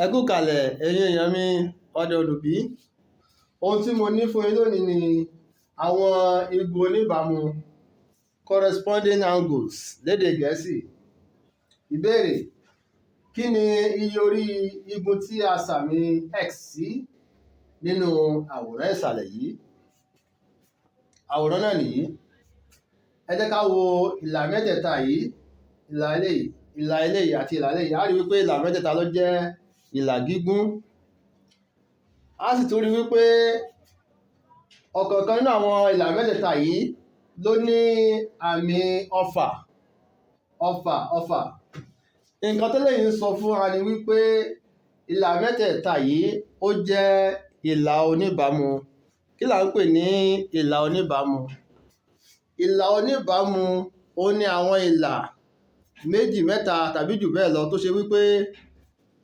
Ẹ kú kalẹ̀ ẹ̀yin èèyàn mi ọdẹ olùbí. Ohun tí mo ní fún yín lónìí ni àwọn igun oníbàámu corresponding angles lédè Gẹ̀ẹ́sì. Ìbéèrè: kí ni iye orí igun tí a sàmì X sí nínú àwòrán ìsàlẹ̀ yìí? Àwòrán náà nìyí. Ẹ jẹ́ ká wo ìlà mẹ́tẹ̀ẹ̀ta yìí, ìlà eléyìí, ìlà eléyìí àti ìlà eléyìí. A rí wípé ìlà mẹ́tẹ̀ẹ̀ta ló jẹ́ ìlà gígùn. A sì tún rí wípé ọ̀kọ̀ọ̀kan nínú àwọn ìlà mẹ́tẹ̀ẹ̀ta yìí ló ní àmì ọfà. Nǹkan tó lèyìn ń sọ fún wa ni wípé ìlà mẹ́tẹ̀ẹ̀ta yìí ó jẹ́ ìlà oníbàámu. Kí là ń pè ní ìlà oníbàámu? Ìlà oníbàámu ó ní àwọn ìlà méjì, mẹ́ta tàbí jù bẹ́ẹ̀ lọ tó ṣe wípé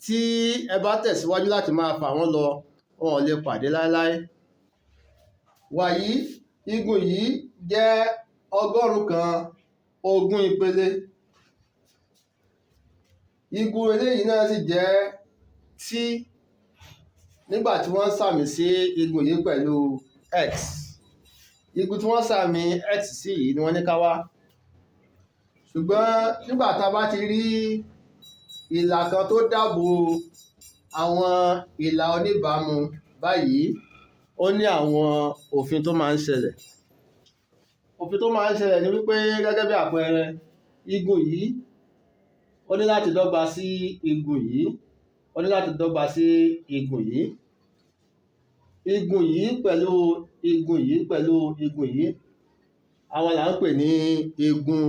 tí ẹ bá tẹ̀síwájú láti máa fà wọ́n lọ, wọn ò lè pàdé láéláé. Wàyí, igun yìí jẹ́ 120 ìpele. Igun eléyìí náà sì jẹ́ T nígbà tí wọ́n sàmì sí igun yìí pẹ̀lú X. Igun tí wọ́n sàmì X sí yìí ni wọ́n ní ká wá. Ṣùgbọ́n nígbà tá a bá ti rí ìlà kan tó dáàbò àwọn ìlà oníbàámu báyìí, ó ní àwọn òfin tó máa ń ṣẹlẹ̀. Òfin tó máa ń ṣẹlẹ̀ ni wípé gẹ́gẹ́ bí àpẹẹrẹ, igun yìí ó ní láti dọ́gba sí igun yìí, ó ní láti dọ́gba sí igun yìí. Igun yìí pẹ̀lú igun yìí pẹ̀lú igun yìí, àwọn là ń pè ní igun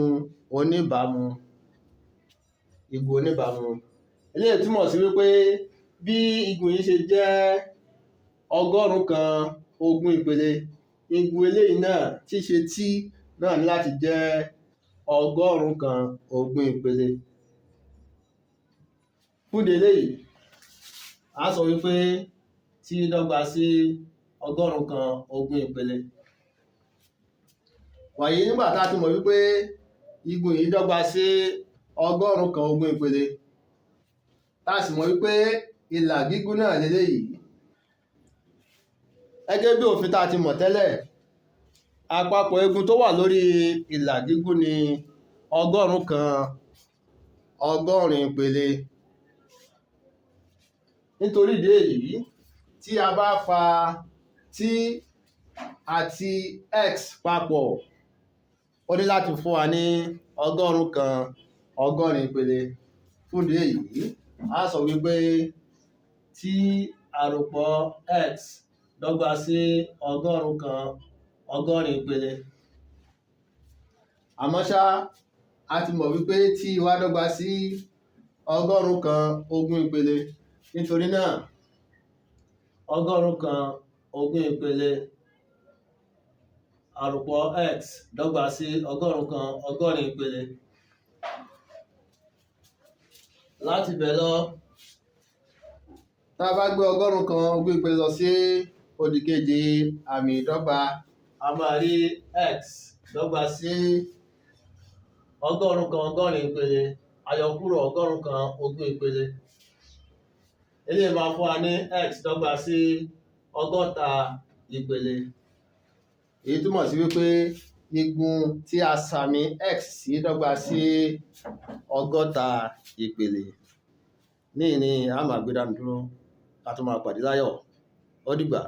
oníbàámu. Igun oníbàámu. Eléyìí túmọ̀ sí wípé bí igun yìí ṣe jẹ́ 120 ìpele, igun eléyìí náà tí ṣe T náà ní láti jẹ́ 120 ìpele. Fún ìdí eléyìí, a sọ wípé T dọ́gba sí 120 ìpele. Wàyí, nígbà tá a ti mọ̀ wípé igun yìí dọ́gba sí 120 ìpele, tá a sì mọ̀ wípé ìlà gígùn náà leléyìí. Gẹ́gẹ́ bí òfin tá a ti mọ̀ tẹ́lẹ̀, àpapọ̀ igun tó wà lórí ìlà gígùn ni 120 ìpele. Nítorí ìdí èyí, tí a bá fa T àti X papọ̀, ó ní láti fún wa ní 120 ìpele. Fún ìdí èyí, a sọ wípé T àròpọ̀ X dọ́gba sí 120 ìpele. Àmọ́ ṣá, a ti mọ̀ wípé T wá dọ́gba sí 120 ìpele. Nítorí náà 120 ìpele àròpọ̀ X dọ́gba sí 120 ìpele. Láti bẹ̀ lọ, tá a bá gbé 120 ìpele lọ sí òdìkejì àmì ìdọ́gba, a máa rí X dọ́gba sí 120 ìpele, àyọkúrò 120 ìpele. Eléyìí máa fún wa ní X dọ́gba sí 60 ìpele. Èyí túmọ̀ sí wípé igun tí a sàmì X sí dọ́gba sí 60 ìpele. Níyìí ni a máa gbé dánu dúró ká tó máa pàdé láyọ̀. Ó dìgbà.